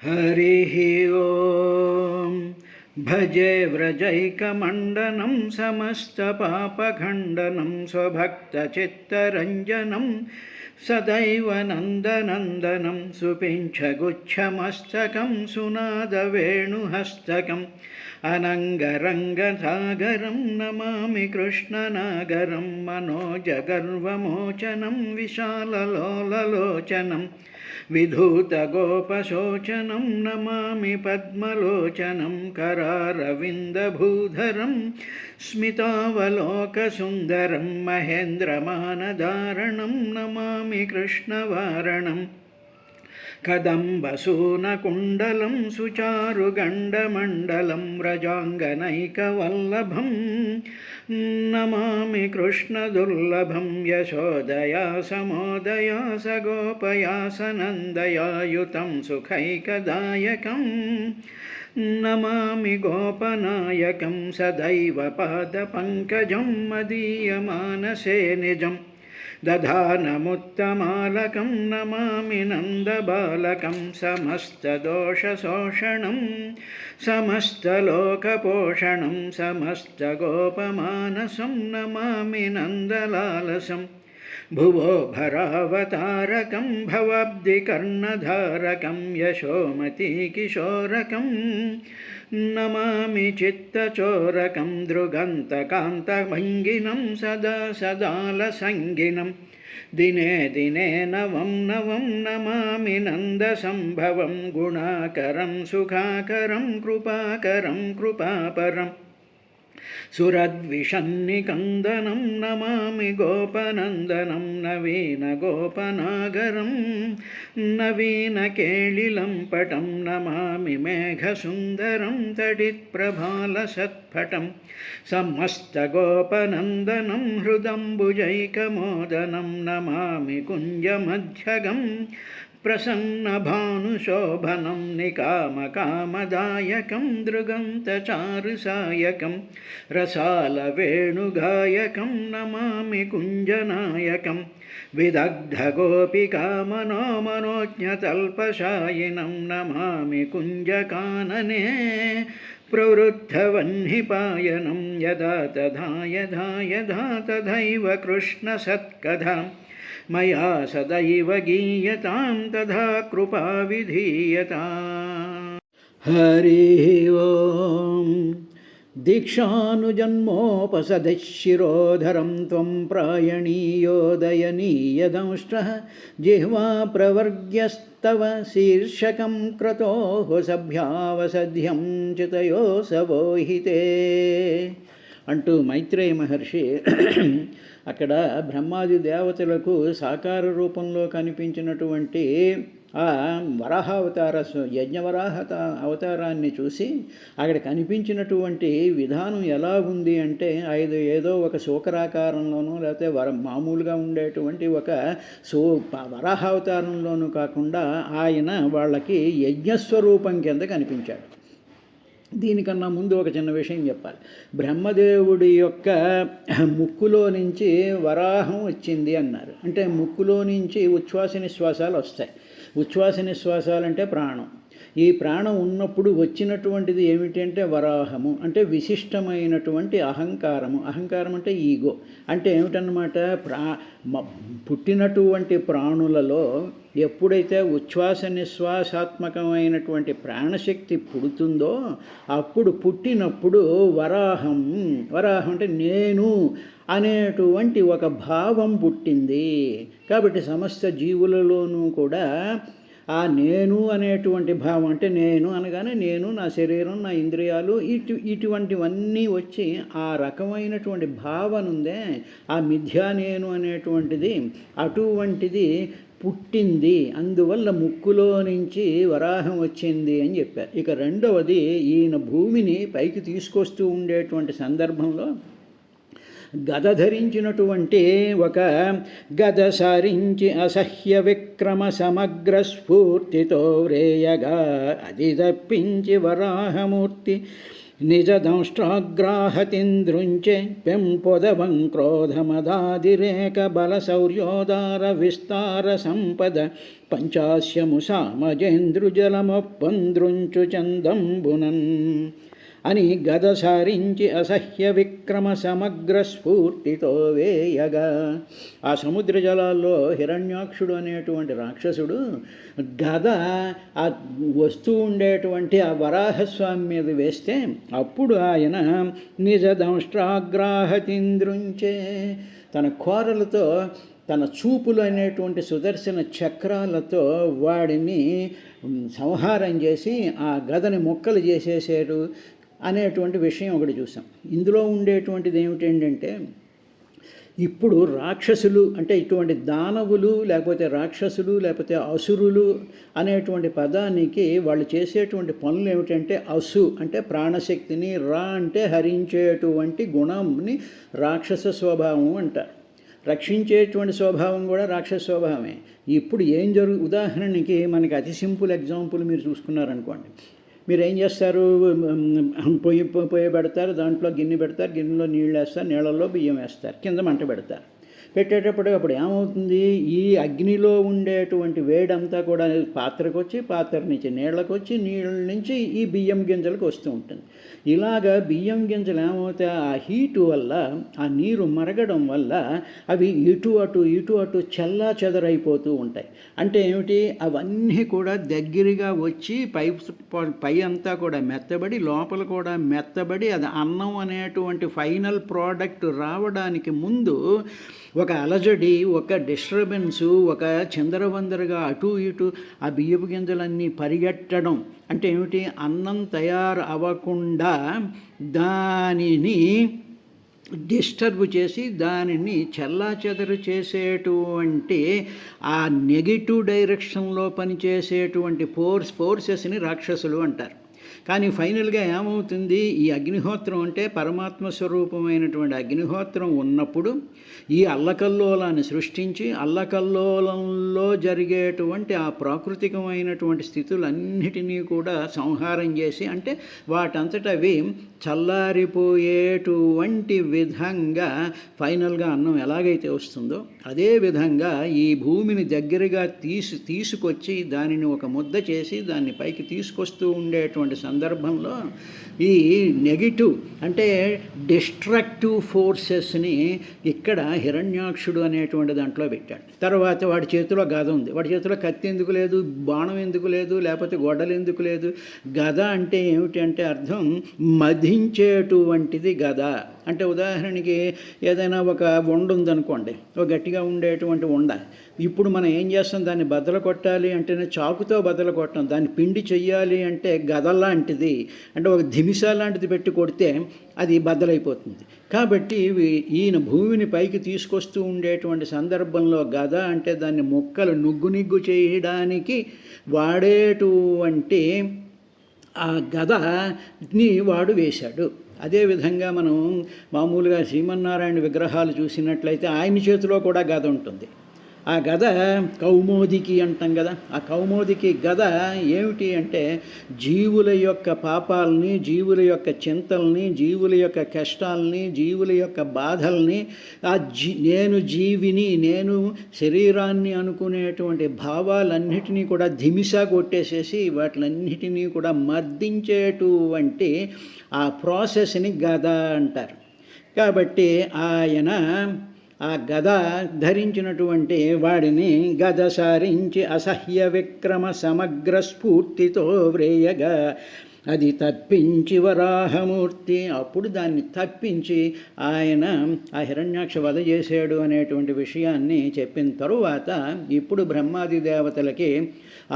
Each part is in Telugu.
हरिः ओं भजे व्रजैकमण्डनं समस्तपापखण्डनं स्वभक्तचित्तरञ्जनं सदैव नन्दनन्दनं सुपिञ्छगुच्छमस्तकं सुनादवेणुहस्तकम् अनङ्गरङ्गसागरं नमामि कृष्णनागरं मनोजगर्वमोचनं विशाललोललोचनं विधूतगोपशोचनं नमामि पद्मलोचनं करारविन्दभूधरं स्मितावलोकसुन्दरं महेन्द्रमानधारणं नमामि कृष्णवारणम् कदम्बसूनकुण्डलं सुचारुगण्डमण्डलं व्रजाङ्गनैकवल्लभं नमामि कृष्णदुर्लभं यशोदया समोदया सगोपया सनन्दया युतं सुखैकदायकं नमामि गोपनायकं सदैव पादपङ्कजं मदीयमानसे निजम् दधानमुत्तमालकं नमामि नन्दबालकं समस्तदोषशोषणं समस्तलोकपोषणं समस्तगोपमानसं नमामि नन्दलालसं भुवो भरावतारकं भवाब्धिकर्णधारकं यशोमतीकिशोरकं नमामि चित्तचोरकं दृगन्तकान्तभङ्गिनं सदा सदालसङ्गिनं दिने दिने नवं नवं नमामि नन्दसम्भवं गुणाकरं सुखाकरं कृपाकरं कृपापरम् सुरद्विषन्निकन्दनं नमामि गोपनन्दनं नवीनगोपनागरं नवीनकेळिलम्पटं नमामि मेघसुन्दरं तडित्प्रभालसत्पटं समस्तगोपनन्दनं हृदम्बुजैकमोदनं नमामि कुञ्जमध्यगं प्रसन्नभानुशोभनं निकामकामदायकं दृगन्तचारुसायकं रसालवेणुगायकं नमामि कुञ्जनायकं विदग्धगोपिकामनोमनोज्ञतल्पशायिनं नमामि कुञ्जकानने प्रवृद्धवह्निपायनं यदा तथा यदा यदा तथैव कृष्णसत्कथां मया सदैव गीयतां तथा कृपा विधीयताम्। हरिः ओं दीक्षानुजन्मोपसदशिरोधरं त्वं प्रायणीयोदयनीयदंष्टः जिह्वा प्रवर्ग्यस्तव शीर्षकं क्रतोः सभ्यावसध्यं चितयोऽसवोहिते అంటూ మైత్రేయ మహర్షి అక్కడ బ్రహ్మాది దేవతలకు సాకార రూపంలో కనిపించినటువంటి ఆ వరాహావతార యజ్ఞవరాహ అవతారాన్ని చూసి అక్కడ కనిపించినటువంటి విధానం ఎలా ఉంది అంటే ఏదో ఒక శోకరాకారంలోనూ లేకపోతే మామూలుగా ఉండేటువంటి ఒక వరాహావతారంలోనూ కాకుండా ఆయన వాళ్ళకి యజ్ఞస్వరూపం కింద కనిపించాడు. దీనికన్నా ముందు ఒక చిన్న విషయం చెప్పాలి. బ్రహ్మదేవుడి యొక్క ముక్కులో నుంచి వరాహం వచ్చింది అన్నారు. అంటే ముక్కులో నుంచి ఉచ్ఛ్వాస నిశ్వాసాలు వస్తాయి. ఉచ్ఛ్వాస నిశ్వాసాలు అంటే ప్రాణం. ఈ ప్రాణం ఉన్నప్పుడు వచ్చినటువంటిది ఏమిటి అంటే వరాహము, అంటే విశిష్టమైనటువంటి అహంకారము. అహంకారం అంటే ఈగో. అంటే ఏమిటన్నమాట, పుట్టినటువంటి ప్రాణులలో ఎప్పుడైతే ఉచ్ఛ్వాస నిశ్వాసాత్మకమైనటువంటి ప్రాణశక్తి పుడుతుందో అప్పుడు పుట్టినప్పుడు వరాహం అంటే నేను అనేటువంటి ఒక భావం పుట్టింది. కాబట్టి సమస్త జీవులలోనూ కూడా ఆ నేను అనేటువంటి భావం, అంటే నేను అనగానే నేను, నా శరీరం, నా ఇంద్రియాలు, ఇటువంటివన్నీ వచ్చి ఆ రకమైనటువంటి భావన ఉందే, ఆ మిథ్యా నేను అనేటువంటిది అటువంటిది పుట్టింది. అందువల్ల ముక్కులో నుంచి వరాహం వచ్చింది అని చెప్పారు. ఇక రెండవది, ఈయన భూమిని పైకి తీసుకొస్తూ ఉండేటువంటి సందర్భంలో గద ధరించినటువంటి ఒక గద సారించి అసహ్య విక్రమ సమగ్ర స్ఫూర్తితో వ్రేయగా అది తప్పించి వరాహమూర్తి నిజదంష్ట్రాగ్రాహతింద్రుంచే పెంపొదవం క్రోధమదాదిరేక బలశౌర్యోదార విస్తార సంపద పంచాస్యము సామజేంద్రుజలమొప్పంద్రుంచు చందంబునన్ అని గద సారించి అసహ్య విక్రమ సమగ్ర స్ఫూర్తితో వేయగా ఆ సముద్ర జలాల్లో హిరణ్యాక్షుడు అనేటువంటి రాక్షసుడు గద ఆ వస్తూ ఉండేటువంటి ఆ వరాహస్వామి మీద వేస్తే అప్పుడు ఆయన నిజదంష్ట్రాగ్రాహతింద్రుంచే తన కోరలతో తన చూపులు అనేటువంటి సుదర్శన చక్రాలతో వాడిని సంహారం చేసి ఆ గదని మొక్కలు చేసేసాడు అనేటువంటి విషయం ఒకటి చూసాం. ఇందులో ఉండేటువంటిది ఏమిటంటే ఇప్పుడు రాక్షసులు అంటే ఇటువంటి దానవులు లేకపోతే రాక్షసులు లేకపోతే అసురులు అనేటువంటి పదానికి వాళ్ళు చేసేటువంటి పనులు ఏమిటంటే అసు అంటే ప్రాణశక్తిని, రా అంటే హరించేటువంటి గుణంని రాక్షస స్వభావం అంటారు. రక్షించేటువంటి స్వభావం కూడా రాక్షస స్వభావమే. ఇప్పుడు ఏం ఉదాహరణకి మనకి అతి సింపుల్ ఎగ్జాంపుల్ మీరు చూసుకున్నారనుకోండి, మీరు ఏం చేస్తారు, పొయ్యి పెడతారు, దాంట్లో గిన్నె పెడతారు, గిన్నెలో నీళ్ళు వేస్తారు, నీళ్ళల్లో బియ్యం వేస్తారు, కింద మంట పెడతారు. పెట్టేటప్పుడు అప్పుడు ఏమవుతుంది, ఈ అగ్నిలో ఉండేటువంటి వేడంతా కూడా పాత్రకు వచ్చి, పాత్ర నుంచి నీళ్ళకు వచ్చి, నీళ్ళ నుంచి ఈ బియ్యం గింజలకు వస్తూ ఉంటుంది. ఇలాగా బియ్యం గింజలు ఏమవుతాయి, ఆ హీటు వల్ల, ఆ నీరు మరగడం వల్ల అవి ఇటు అటు చల్లా చెదరైపోతూ ఉంటాయి. అంటే ఏమిటి, అవన్నీ కూడా దగ్గరగా వచ్చి పై అంతా కూడా మెత్తబడి, లోపల కూడా మెత్తబడి, అది అన్నం అనేటువంటి ఫైనల్ ప్రోడక్ట్ రావడానికి ముందు ఒక అలజడి, ఒక డిస్టర్బెన్సు, ఒక చిందరవందరగా అటు ఇటు ఆ బియ్యపు గింజలన్నీ పరిగెట్టడం. అంటే ఏమిటి, అన్నం తయారు అవ్వకుండా దానిని డిస్టర్బ్ చేసి దానిని చెల్లాచెదరు చేసేటువంటి ఆ నెగిటివ్ డైరెక్షన్లో పనిచేసేటువంటి ఫోర్సెస్ని రాక్షసులు అంటారు. కానీ ఫైనల్గా ఏమవుతుంది, ఈ అగ్నిహోత్రం అంటే పరమాత్మ స్వరూపమైనటువంటి అగ్నిహోత్రం ఉన్నప్పుడు ఈ అల్లకల్లోలాన్ని సృష్టించి అల్లకల్లోలంలో జరిగేటువంటి ఆ ప్రాకృతికమైనటువంటి స్థితులన్నిటినీ కూడా సంహారం చేసి, అంటే వాటంతట అవి చల్లారిపోయేటువంటి విధంగా ఫైనల్గా అన్నం ఎలాగైతే వస్తుందో అదే విధంగా ఈ భూమిని దగ్గరగా తీసుకొచ్చి దానిని ఒక ముద్ద చేసి దాన్ని పైకి తీసుకొస్తూ ఉండేటువంటి సందర్భంలో ఈ నెగిటివ్ అంటే డిస్ట్రక్టివ్ ఫోర్సెస్ని ఇక్కడ హిరణ్యాక్షుడు అనేటువంటి దాంట్లో పెట్టాడు. తర్వాత వాడి చేతిలో గద ఉంది. వాడి చేతిలో కత్తి ఎందుకు లేదు, బాణం ఎందుకు లేదు, లేకపోతే గొడ్డలు ఎందుకు లేదు? గద అంటే ఏమిటి అంటే అర్థం మధించేటువంటిది గద. అంటే ఉదాహరణకి ఏదైనా ఒక వండ ఉందనుకోండి, ఒక గట్టిగా ఉండేటువంటి వండ. ఇప్పుడు మనం ఏం చేస్తాం, దాన్ని బద్దలు కొట్టాలి అంటేనే చాకుతో బద్దలు కొట్టం, దాన్ని పిండి చెయ్యాలి అంటే గదలాంటిది, అంటే ఒక ధిమిస లాంటిది పెట్టి కొడితే అది బద్దలైపోతుంది. కాబట్టి ఈయన భూమిని పైకి తీసుకొస్తూ ఉండేటువంటి సందర్భంలో గద అంటే దాన్ని ముక్కలు నిగ్గు చేయడానికి వాడేటువంటి ఆ గదని వాడు వేశాడు. అదేవిధంగా మనం మామూలుగా శ్రీమన్నారాయణ విగ్రహాలు చూసినట్లయితే ఆయన చేతిలో కూడా గద ఉంటుంది. ఆ గద కౌమోదికి అంటాం కదా, ఆ కౌమోదికి గద ఏమిటి అంటే జీవుల యొక్క పాపాలని, జీవుల యొక్క చింతల్ని, జీవుల యొక్క కష్టాలని, జీవుల యొక్క బాధల్ని, నేను జీవిని, నేను శరీరాన్ని అనుకునేటువంటి భావాలన్నిటినీ కూడా ధిమిసా కొట్టేసేసి వాటిలన్నిటినీ కూడా మర్దించేటువంటి ఆ ప్రాసెస్ని గద అంటారు. కాబట్టి ఆయన ఆ గద ధరించినటువంటి వాడిని గద సారించి అసహ్య విక్రమ సమగ్ర స్ఫూర్తితో వ్రేయగా అది తప్పించి వరాహమూర్తి, అప్పుడు దాన్ని తప్పించి ఆయన ఆ హిరణ్యాక్ష వధ చేశాడు అనేటువంటి విషయాన్ని చెప్పిన తరువాత ఇప్పుడు బ్రహ్మాది దేవతలకి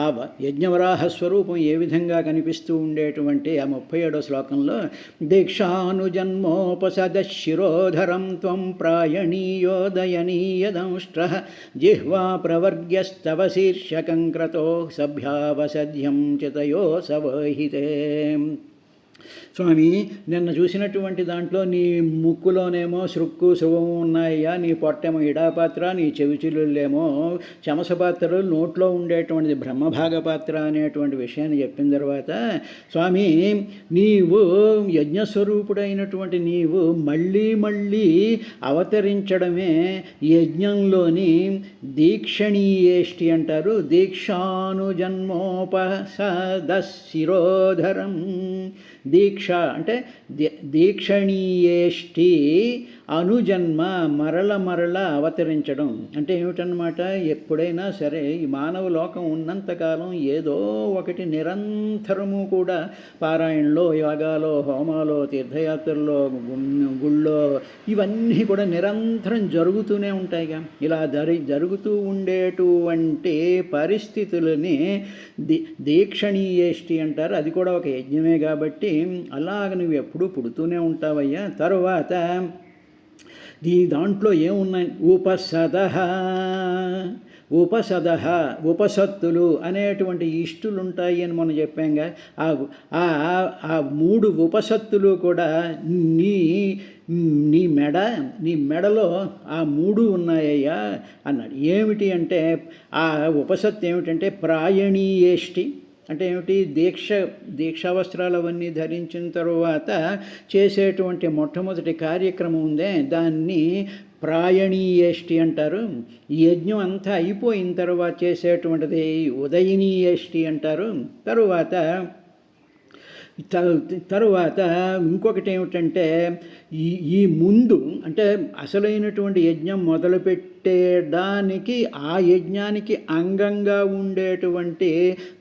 ఆ యజ్ఞవరాహ స్వరూపం ఏ విధంగా కనిపిస్తూ ఉండేటువంటి ఆ 37వ శ్లోకంలో దీక్షానుజన్మోపసద శిరోధరం త్వం ప్రాయణీయోదయనీయదంష్ట్ర జిహ్వా ప్రవర్గ్యస్తవ శీర్షకం క్రతో సభ్యావసధ్యం చితయో సవహితే. స్వామి, నిన్న చూసినటువంటి దాంట్లో నీ ముక్కులోనేమో శృక్కు శృవము ఉన్నాయ్యా, నీ పొట్టేమో ఇడాపాత్ర, నీ చెవిచిలుళ్ళేమో చమసపాత్రలు, నోట్లో ఉండేటువంటిది బ్రహ్మభాగ పాత్ర అనేటువంటి విషయాన్ని చెప్పిన తర్వాత, స్వామి నీవు యజ్ఞస్వరూపుడైనటువంటి నీవు మళ్ళీ మళ్ళీ అవతరించడమే యజ్ఞంలోని దీక్షణీయేష్టి అంటారు. దీక్షానుజన్మోపసదశిరోధరం. దీక్ష అంటే దీక్షణీయేష్టి, అనుజన్మ, మరల మరల అవతరించడం అంటే ఏమిటన్నమాట. ఎప్పుడైనా సరే ఈ మానవ లోకం ఉన్నంతకాలం ఏదో ఒకటి నిరంతరము కూడా పారాయణలో, యోగాలో, హోమాలో, తీర్థయాత్రల్లో, గుళ్ళో ఇవన్నీ కూడా నిరంతరం జరుగుతూనే ఉంటాయిగా. ఇలా జరుగుతూ ఉండేటువంటి పరిస్థితులని దీక్షణీయేష్టి అంటారు. అది కూడా ఒక యజ్ఞమే కాబట్టి అలాగ నువ్వు ఎప్పుడూ పుడుతూనే ఉంటావయ్యా. తరువాత దాంట్లో ఏమున్నాయి, ఉపసత్తులు అనేటువంటి ఇష్టులు ఉంటాయి అని మనం చెప్పాంగా. ఆ 3 ఉపసత్తులు కూడా నీ మెడలో ఆ 3 ఉన్నాయ్యా అన్నాడు. ఏమిటి అంటే ఆ ఉపసత్తు ఏమిటంటే ప్రాయణీయేష్టి అంటే ఏమిటి, దీక్షావస్త్రాలు అవన్నీ ధరించిన తరువాత చేసేటువంటి మొట్టమొదటి కార్యక్రమం ఉందే దాన్ని ప్రాయణీయేష్టి అంటారు. ఈ యజ్ఞం అంతా అయిపోయిన తర్వాత చేసేటువంటిది ఉదయనీయేష్టి అంటారు. తరువాత ఇంకొకటి ఏమిటంటే ఈ ముందు అంటే అసలైనటువంటి యజ్ఞం మొదలుపెట్టేదానికి ఆ యజ్ఞానికి అంగంగా ఉండేటువంటి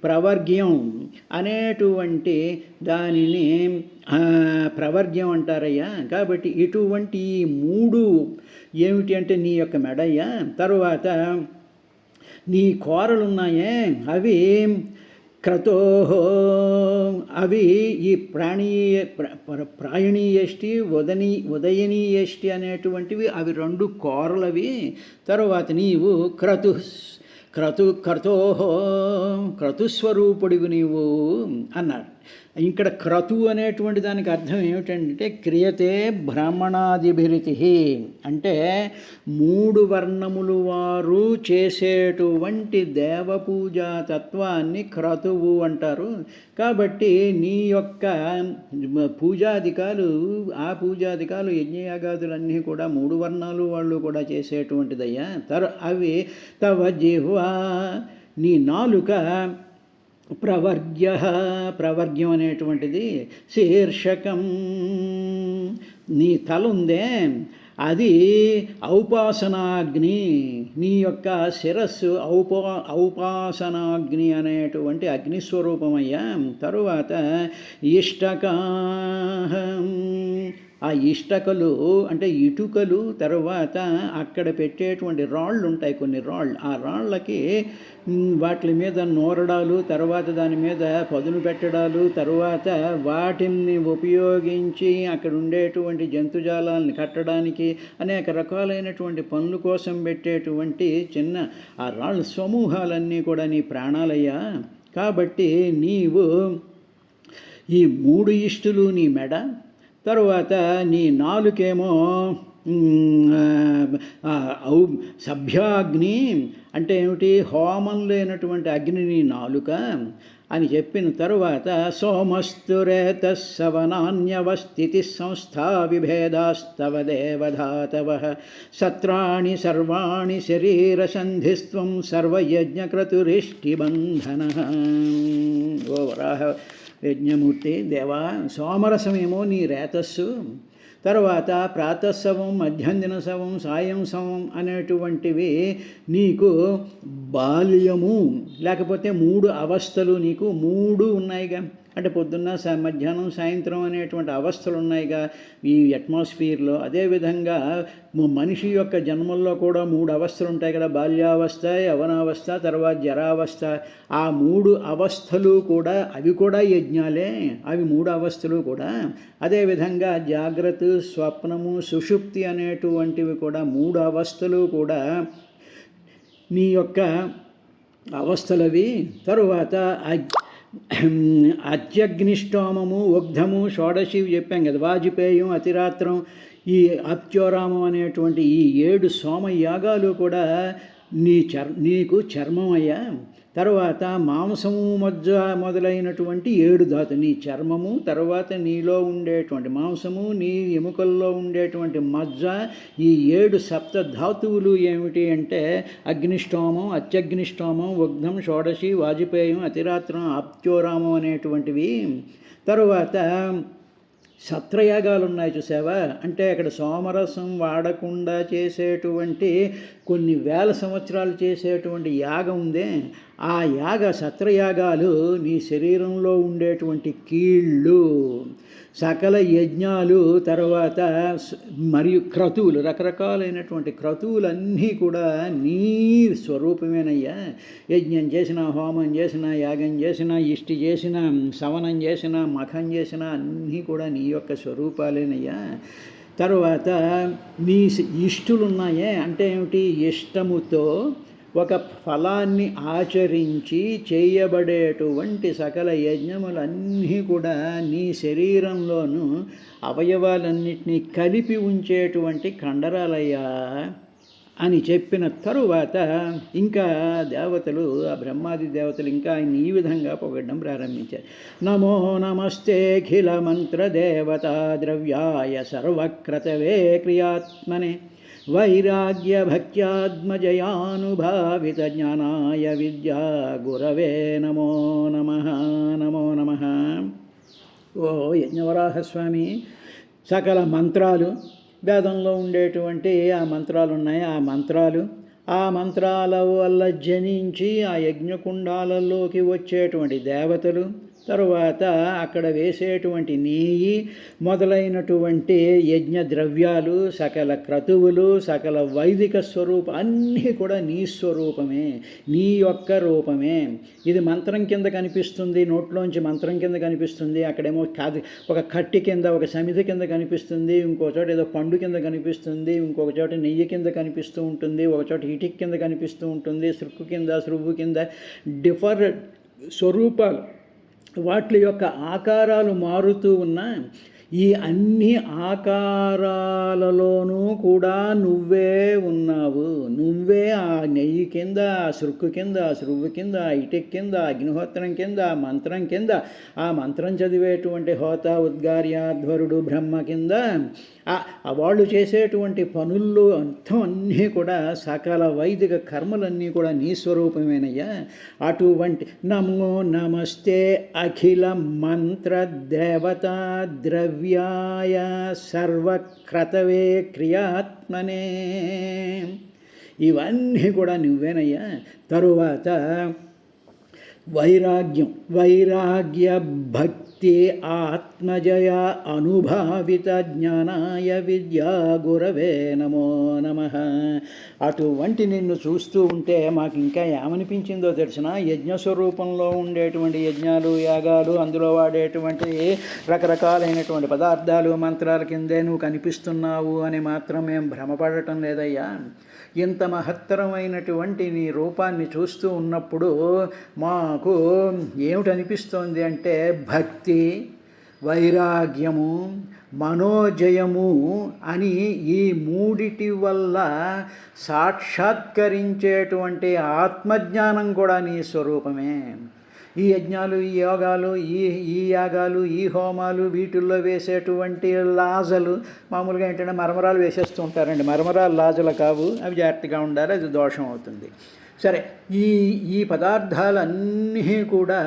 ప్రవర్గ్యం అనేటువంటి దానిని ప్రవర్గ్యం అంటారయ్యా. కాబట్టి ఇటువంటి 3 ఏమిటి అంటే నీ యొక్క మెడయ్యా. తరువాత నీ కోరలున్నాయే అవి క్రతోహో, అవి ఈ ప్రాయణీయేష్టి, ఉదయనీయేష్టి అనేటువంటివి అవి 2 కోరలవి. తరువాత నీవు క్రతుస్వరూపుడివి నీవు అన్నాడు. ఇక్కడ క్రతు అనేటువంటి దానికి అర్థం ఏమిటంటే క్రియతే బ్రాహ్మణాదిభిరితి అంటే 3 వర్ణములు వారు చేసేటువంటి దేవపూజా తత్వాన్ని క్రతువు అంటారు. కాబట్టి నీ యొక్క పూజాధికాలు, ఆ పూజాధికాలు యజ్ఞయాగాదులన్నీ కూడా 3 వర్ణాలు వాళ్ళు కూడా చేసేటువంటిదయ్యా. అవి తవ జిహ్వా, నీ నాలుక, ప్రవర్గ్యం అనేటువంటిది, శీర్షకం నీ తల ఉందే అది ఔపాసనాగ్ని, నీ యొక్క శిరస్సు ఔపాసనాగ్ని అనేటువంటి అగ్నిస్వరూపమయ్యా. తరువాత ఇష్టకా, ఆ ఇష్టకలు అంటే ఇటుకలు, తరువాత అక్కడ పెట్టేటువంటి రాళ్ళు ఉంటాయి, కొన్ని రాళ్ళు. ఆ రాళ్ళకి వాటి మీద నూరడాలు, తర్వాత దాని మీద పదును పెట్టడాలు, తరువాత వాటిని ఉపయోగించి అక్కడ ఉండేటువంటి జంతుజాలాలను కట్టడానికి అనేక రకాలైనటువంటి పనుల కోసం పెట్టేటువంటి చిన్న ఆ రాళ్ళ సమూహాలన్నీ కూడా నీ ప్రాణాలయ్యా. కాబట్టి నీవు ఈ 3 ఇష్టులు నీ మెడ, తరువాత నీ నాలుకేమో సభ్యాగ్ని అంటే ఏమిటి, హోమం లేనటువంటి అగ్ని నీ నాలుక అని చెప్పిన తరువాత సోమస్తురేత సవనాన్యవస్థితి సంస్థా విభేదాస్తవ దేవధాతవ సత్రాణి సర్వాణి శరీరసంధిస్త్వం సర్వయజ్ఞక్రతురిష్టిబంధన. ఓ వరాహ యజ్ఞమూర్తి దేవా, సోమరసమేమో నీ రేతస్సు, తర్వాత ప్రాతస్సవం, మధ్యాహ్న సవం, సాయం సవం అనేటువంటివి నీకు బాల్యము, లేకపోతే 3 అవస్థలు నీకు 3 ఉన్నాయిగా. అంటే పొద్దున్న, మధ్యాహ్నం, సాయంత్రం అనేటువంటి అవస్థలు ఉన్నాయిగా ఈ అట్మాస్ఫియర్లో. అదేవిధంగా మనిషి యొక్క జన్మల్లో కూడా 3 అవస్థలు ఉంటాయి కదా, బాల్యావస్థ, యవనావస్థ, తర్వాత జరావస్థ. ఆ 3 అవస్థలు కూడా అవి కూడా యజ్ఞాలే, అవి 3 అవస్థలు కూడా. అదేవిధంగా జాగ్రత్త, స్వప్నము, సుషుప్తి అనేటువంటివి కూడా 3 అవస్థలు కూడా నీ యొక్క అవస్థలవి. తరువాత అత్యగ్నిష్టోమము, ఉగ్ధము, షోడశి చెప్పాం కదా, వాజపేయం, అతిరాత్రం, ఈ అప్చోరామం అనేటువంటి ఈ 7 సోమయాగాలు కూడా నీకు చర్మం అయ్యా. తర్వాత మాంసము, మజ్జ మొదలైనటువంటి 7 ధాతులు, నీ చర్మము, తర్వాత నీలో ఉండేటువంటి మాంసము, నీ ఎముకల్లో ఉండేటువంటి మజ్జ, ఈ 7 సప్త ధాతువులు ఏమిటి అంటే అగ్నిష్టోమం, అత్యగ్నిష్టోమం, ఉగ్ధం, షోడశి, వాజపేయం, అతిరాత్రం, అప్చోరామం అనేటువంటివి. తరువాత సత్రయాగాలు ఉన్నాయి చూసావా, అంటే అక్కడ సోమరసం వాడకుండా చేసేటువంటి కొన్ని వేల సంవత్సరాలు చేసేటువంటి యాగం ఉందే, ఆ సత్రయాగాలు నీ శరీరంలో ఉండేటువంటి కీళ్ళు, సకల యజ్ఞాలు, తర్వాత మరియు క్రతువులు, రకరకాలైనటువంటి క్రతువులన్నీ కూడా నీ స్వరూపమేనయ్యా. యజ్ఞం చేసిన, హోమం చేసిన, యాగం చేసిన, ఇష్టి చేసిన, సవనం చేసిన, మఖం చేసిన అన్నీ కూడా నీ యొక్క స్వరూపాలేనయ్యా. తరువాత నీ ఇష్టులున్నాయే, అంటే ఏమిటి, ఇష్టముతో ఒక ఫలాన్ని ఆచరించి చేయబడేటువంటి సకల యజ్ఞములన్నీ కూడా నీ శరీరంలోనూ అవయవాలన్నిటినీ కలిపి ఉంచేటువంటి కండరాలయ్యా అని చెప్పిన తరువాత ఇంకా దేవతలు, ఆ బ్రహ్మాది దేవతలు ఇంకా ఆయన ఈ విధంగా పొగడడం ప్రారంభించారు. నమో నమస్తేఖిల మంత్ర దేవతా ద్రవ్యాయ సర్వక్రతవే క్రియాత్మనే వైరాగ్య భక్త్యాత్మజయానుభావిత జ్ఞానాయ విద్యా గురవే నమో నమః. నమో నమః. ఓ యజ్ఞవరాహస్వామి, సకల మంత్రాలు, వేదంలో ఉండేటువంటి ఆ మంత్రాలు ఉన్నాయి, ఆ మంత్రాల వల్ల జనించి ఆ యజ్ఞకుండాలలోకి వచ్చేటువంటి దేవతలు, తరువాత అక్కడ వేసేటువంటి నెయ్యి మొదలైనటువంటి యజ్ఞ ద్రవ్యాలు, సకల క్రతువులు, సకల వైదిక స్వరూపం అన్నీ కూడా నీ స్వరూపమే, నీ యొక్క రూపమే. ఇది మంత్రం కింద కనిపిస్తుంది, నోట్లోంచి మంత్రం కింద కనిపిస్తుంది, అక్కడేమో కాదు ఒక కట్టి కింద, ఒక సమితి కింద కనిపిస్తుంది, ఇంకో చోట ఏదో పండు కింద కనిపిస్తుంది, ఇంకొక చోట నెయ్యి కింద కనిపిస్తూ ఉంటుంది, ఒక చోట ఇటిక్ కింద కనిపిస్తూ ఉంటుంది, సృక్కు కింద, సృవ్వు కింద, డిఫరెంట్ స్వరూపాలు, వాటి యొక్క ఆకారాలు మారుతూ ఉన్న ఈ అన్ని ఆకారాలలోనూ కూడా నువ్వే ఉన్నావు. నువ్వే ఆ నెయ్యి కింద, ఆ సృక్కు కింద, ఆ సృవ్వు కింద, ఆ ఇటిక్ కింద, అగ్నిహోత్రం కింద, ఆ మంత్రం కింద, ఆ మంత్రం చదివేటువంటి హోత, ఉద్గార్యాధ్వరుడు, బ్రహ్మ కింద, వాళ్ళు చేసేటువంటి పనుల్లో అంతం అన్నీ కూడా సకల వైదిక కర్మలన్నీ కూడా నీ స్వరూపమేనయ్యా. అటువంటి నమో నమస్తే అఖిల మంత్ర దేవతా ద్రవ్యాయ సర్వక్రతవే క్రియాత్మనే, ఇవన్నీ కూడా నువ్వేనయ్యా. తరువాత వైరాగ్య భక్తి ఆత్మజయ అనుభావిత జ్ఞానాయ విద్యా గురవే నమో నమః. అటువంటి నిన్ను చూస్తూ ఉంటే మాకు ఇంకా ఏమనిపించిందో తెలిసిన, యజ్ఞస్వరూపంలో ఉండేటువంటి యజ్ఞాలు, యాగాలు, అందులో వాడేటువంటి రకరకాలైనటువంటి పదార్థాలు, మంత్రాల కిందే నువ్వు కనిపిస్తున్నావు అని మాత్రం మేము భ్రమపడటం లేదయ్యా. ఇంత మహత్తరమైనటువంటి నీ రూపాన్ని చూస్తూ ఉన్నప్పుడు మాకు ఏమిటనిపిస్తోంది అంటే భక్తి, వైరాగ్యము, మనోజయము అని ఈ మూడిటి వల్ల సాక్షాత్కరించేటువంటి ఆత్మజ్ఞానం కూడా నీ స్వరూపమే. ఈ యజ్ఞాలు, ఈ యోగాలు, ఈ యాగాలు, ఈ హోమాలు, వీటిల్లో వేసేటువంటి లాజలు మామూలుగా ఏంటంటే మరమరాలు వేసేస్తూ ఉంటారండి. మరమరాలు లాజలు కావు, అవి జాగ్రత్తగా ఉండాలి, అది దోషం అవుతుంది. సరే, ఈ పదార్థాలన్నీ కూడా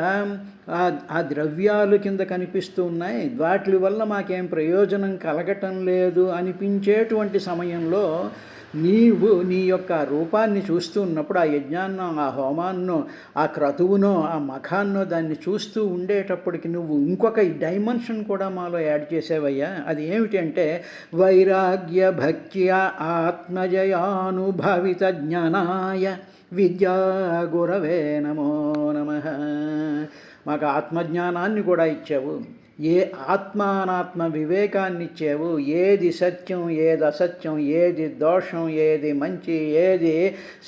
ఆ ద్రవ్యాలు కింద కనిపిస్తూ ఉన్నాయి, వాటి వల్ల మాకేం ప్రయోజనం కలగటం లేదు అనిపించేటువంటి సమయంలో నీవు నీ యొక్క రూపాన్ని చూస్తూ ఉన్నప్పుడు, ఆ యజ్ఞాన్నో, ఆ హోమాన్నో, ఆ క్రతువునో, ఆ మఖాన్నో దాన్ని చూస్తూ ఉండేటప్పటికి నువ్వు ఇంకొక డైమెన్షన్ కూడా మాలో యాడ్ చేసేవయ్యా. అది ఏమిటి అంటే వైరాగ్య భక్త్య ఆత్మజయానుభవిత జ్ఞానాయ విద్యా గురవే నమో నమః. మాకు ఆత్మజ్ఞానాన్ని కూడా ఇచ్చావు, ఏ ఆత్మానాత్మ వివేకాన్ని ఇచ్చావు, ఏది సత్యం, ఏది అసత్యం, ఏది దోషం, ఏది మంచి, ఏది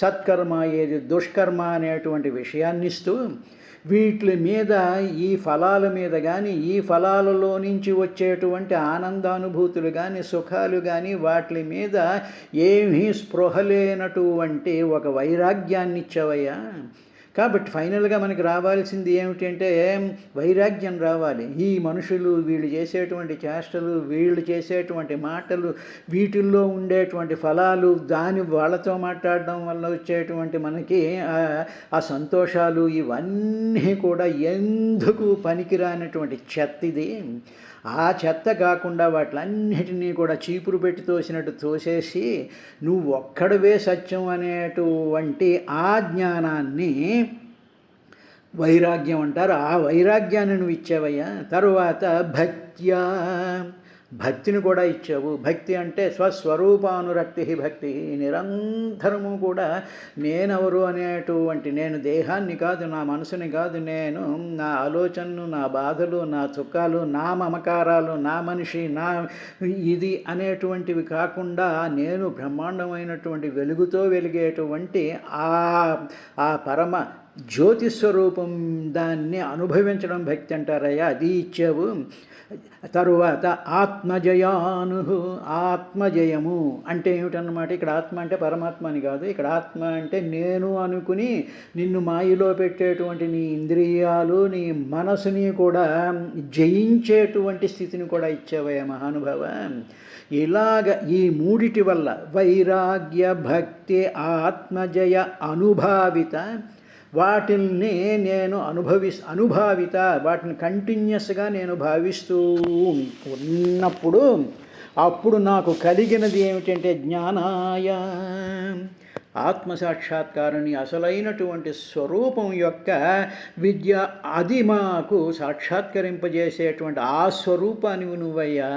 సత్కర్మ, ఏది దుష్కర్మ అనేటువంటి విషయాన్ని ఇస్తూ వీటి మీద, ఈ ఫలాల మీద కానీ, ఈ ఫలాలలో నుంచి వచ్చేటువంటి ఆనందానుభూతులు కానీ, సుఖాలు కానీ, వాటి మీద ఏమీ స్పృహ లేనటువంటి ఒక వైరాగ్యాన్ని ఇచ్చావయ్యా. కాబట్టి ఫైనల్గా మనకి రావాల్సింది ఏమిటంటే వైరాగ్యం రావాలి. ఈ మనుషులు వీళ్ళు చేసేటువంటి చేష్టలు, వీళ్ళు చేసేటువంటి మాటలు, వీటిల్లో ఉండేటువంటి ఫలాలు, వాళ్ళతో మాట్లాడడం వల్ల వచ్చేటువంటి మనకి ఆ సంతోషాలు, ఇవన్నీ కూడా ఎందుకు పనికిరానటువంటి చెత్త ఇది. ఆ చెత్త కాకుండా వాటిలన్నిటినీ కూడా చీపురు పెట్టి తోసినట్టు తోసేసి నువ్వు ఒక్కడవే సత్యం అనేటువంటి ఆ జ్ఞానాన్ని వైరాగ్యం అంటారు. ఆ వైరాగ్యాన్ని నువ్వు ఇచ్చావయ్యా. తరువాత భక్త్యా, భక్తిని కూడా ఇచ్చావు. భక్తి అంటే స్వస్వరూపానురక్తి భక్తి. నిరంతరము కూడా నేనెవరు అనేటువంటి, నేను దేహాన్ని కాదు, నా మనసుని కాదు, నేను నా ఆలోచనలు, నా బాధలు, నా దుఃఖాలు, నా మమకారాలు, నా మనిషి, నా ఇది అనేటువంటివి కాకుండా నేను బ్రహ్మాండమైనటువంటి వెలుగుతో వెలిగేటువంటి ఆ పరమ జ్యోతిస్వరూపం, దాన్ని అనుభవించడం భక్తి అంటారయ్యా. అది ఇచ్చావు. తరువాత ఆత్మజయాను, ఆత్మజయము అంటే ఏమిటన్నమాట. ఇక్కడ ఆత్మ అంటే పరమాత్మ అని కాదు. ఇక్కడ ఆత్మ అంటే నేను అనుకుని నిన్ను మాయలో పెట్టేటువంటి నీ ఇంద్రియాలు, నీ మనసుని కూడా జయించేటువంటి స్థితిని కూడా ఇచ్చావయ్యా మహానుభావ. ఇలాగ ఈ మూడిటి వల్ల వైరాగ్య, భక్తి, ఆత్మజయ, అనుభావిత, వాటిల్ని నేను అనుభావిత, వాటిని కంటిన్యూస్గా నేను భావిస్తూ ఉన్నప్పుడు అప్పుడు నాకు కలిగినది ఏమిటంటే జ్ఞానాయ, ఆత్మసాక్షాత్కారాన్ని, అసలైనటువంటి స్వరూపం యొక్క విద్య. అది మాకు సాక్షాత్కరింపజేసేటువంటి ఆ స్వరూపాన్ని నువ్వయ్యా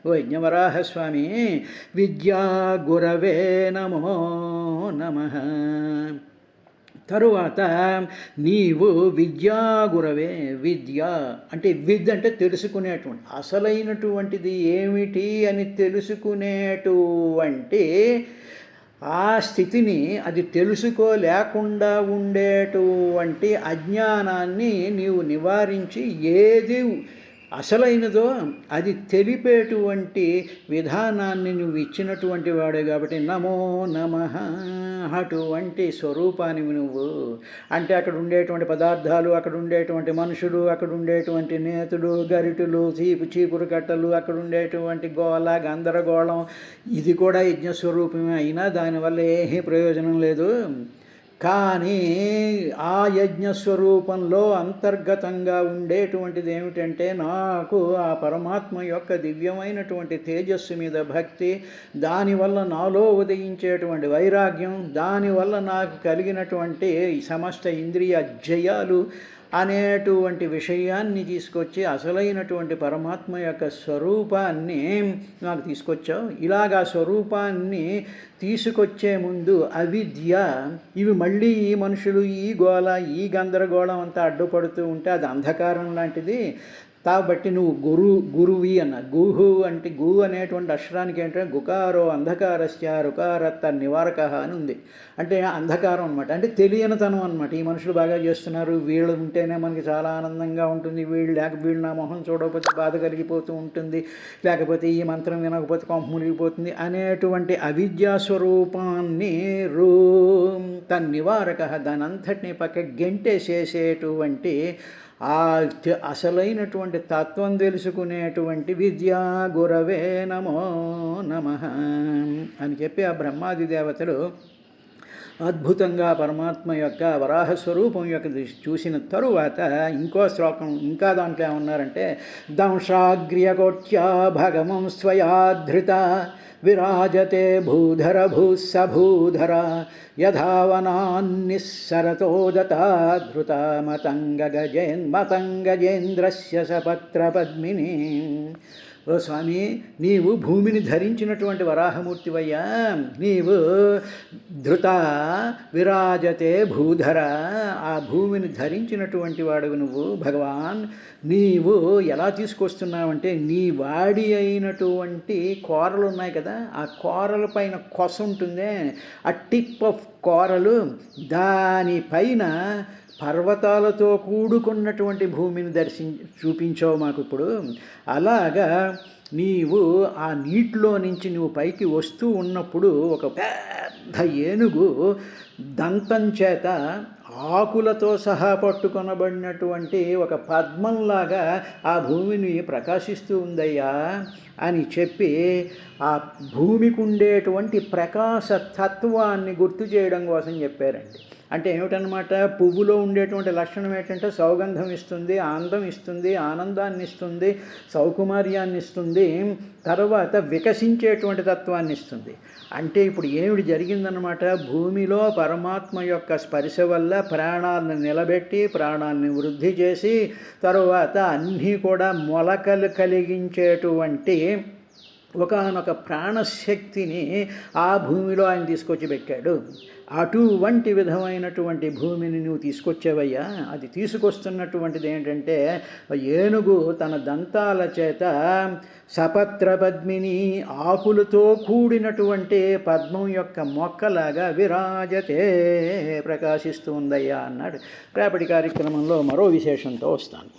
ఓ యజ్ఞవరాహస్వామి. విద్యా గురవే నమో నమః. తరువాత నీవు విద్యాగురవే. విద్య అంటే అంటే తెలుసుకునేటువంటి, అసలైనటువంటిది ఏమిటి అని తెలుసుకునేటువంటి ఆ స్థితిని, అది తెలుసుకోలేకుండా ఉండేటువంటి అజ్ఞానాన్ని నీవు నివారించి ఏది అసలైనదో అది తెలిపేటువంటి విధానాన్ని నువ్వు ఇచ్చినటువంటి వాడే కాబట్టి నమో నమః. అటువంటి స్వరూపానివి నువ్వు. అంటే అక్కడ ఉండేటువంటి పదార్థాలు, అక్కడ ఉండేటువంటి మనుషులు, అక్కడ ఉండేటువంటి నేతులు, గరిటెలు, చీపురు కట్టలు, అక్కడ ఉండేటువంటి గోళ, గందరగోళం, ఇది కూడా యజ్ఞస్వరూపమే. అయినా దానివల్ల ఏ ప్రయోజనం లేదు. కానీ ఆ యజ్ఞస్వరూపంలో అంతర్గతంగా ఉండేటువంటిది ఏమిటంటే నాకు ఆ పరమాత్మ యొక్క దివ్యమైనటువంటి తేజస్సు మీద భక్తి, దానివల్ల నాలో ఉదయించేటువంటి వైరాగ్యం, దానివల్ల నాకు కలిగినటువంటి సమస్త ఇంద్రియ జయాలు అనేటువంటి విషయాన్ని తీసుకొచ్చి అసలైనటువంటి పరమాత్మ యొక్క స్వరూపాన్ని నాకు తీసుకొచ్చావు. ఇలాగా స్వరూపాన్ని తీసుకొచ్చే ముందు అవిద్య, ఇవి మళ్ళీ ఈ మనుషులు, ఈ గోళ, ఈ గందరగోళం అంతా అడ్డుపడుతూ ఉంటే అది అంధకారం లాంటిది. కాబట్టి నువ్వు గురువి అన్న. గుహు అంటే గు అనేటువంటి అక్షరానికి ఏంటంటే గుకారో అంధకారస్య రుకారత్త నివారక అని ఉంది. అంటే అంధకారం అనమాట, అంటే తెలియనితనం అనమాట. ఈ మనుషులు బాగా చేస్తున్నారు, వీళ్ళు ఉంటేనే మనకి చాలా ఆనందంగా ఉంటుంది, వీళ్ళు నా మొహం చూడకపోతే బాధ కలిగిపోతూ ఉంటుంది, లేకపోతే ఈ మంత్రం వినకపోతే కొంప మునిగిపోతుంది అనేటువంటి అవిద్యాస్వరూపాన్ని తన్నివారక, దాని అంతటినీ పక్క గెంటేసేసేటువంటి ఆ అసలైనటువంటి తత్వం తెలుసుకునేటువంటి విద్యా గురవే నమో నమః అని చెప్పి ఆ బ్రహ్మాది దేవతలు అద్భుతంగా పరమాత్మ యొక్క వరాహస్వరూపం యొక్క చూసిన తరువాత ఇంకో శ్లోకం, ఇంకా దాంట్లో ఏమన్నారంటే దంశాగ్ర్యకోట్యా భగవం స్వయాధృత విరాజతే భూధర భూసభూధర యథావనాన్నిస్సరతోదతా మతంగజేంద్రస్య సపత్రపద్మిని. ఓ స్వామి, నీవు భూమిని ధరించినటువంటి వరాహమూర్తివయ్యా. నీవు ధృత విరాజతే భూధర, ఆ భూమిని ధరించినటువంటి వాడువు నువ్వు భగవాన్. నీవు ఎలా తీసుకొస్తున్నావంటే నీ వాడి అయినటువంటి కూరలు ఉన్నాయి కదా, ఆ కూరల పైన కొస ఉంటుందే, ఆ టిప్ ఆఫ్ కూరలు, దానిపైన పర్వతాలతో కూడుకున్నటువంటి భూమిని చూపించావు మాకు ఇప్పుడు. అలాగా నీవు ఆ నీటిలో నుంచి నువ్వు పైకి వస్తూ ఉన్నప్పుడు ఒక పెద్ద ఏనుగు దంతం చేత ఆకులతో సహా పట్టుకొనబడినటువంటి ఒక పద్మంలాగా ఆ భూమిని ప్రకాశిస్తూ ఉందయ్యా అని చెప్పి ఆ భూమికి ఉండేటువంటి ప్రకాశ తత్వాన్ని గుర్తు చేయడం కోసం చెప్పారండి. అంటే ఏమిటనమాట, పువ్వులో ఉండేటువంటి లక్షణం ఏంటంటే సౌగంధం ఇస్తుంది, అందం ఇస్తుంది, ఆనందాన్ని ఇస్తుంది, సౌకుమార్యాన్ని ఇస్తుంది, తర్వాత వికసించేటువంటి తత్వాన్ని ఇస్తుంది. అంటే ఇప్పుడు ఏమిటి జరిగిందనమాట, భూమిలో పరమాత్మ యొక్క స్పర్శ వల్ల ప్రాణాలను నిలబెట్టి ప్రాణాలని వృద్ధి చేసి తరువాత అన్నీ కూడా మొలకలు కలిగించేటువంటి ఒకానొక ప్రాణశక్తిని ఆ భూమిలో ఆయన తీసుకొచ్చి పెట్టాడు. అటువంటి విధమైనటువంటి భూమిని నువ్వు తీసుకొచ్చావయ్యా. అది తీసుకొస్తున్నటువంటిది ఏంటంటే ఏనుగు తన దంతాల చేత సపత్ర పద్మిని ఆకులతో కూడినటువంటి పద్మం యొక్క మొక్కలాగా విరాజతే ప్రకాశిస్తూ ఉందయ్యా అన్నాడు. రేపటి కార్యక్రమంలో మరో విశేషంతో వస్తాను.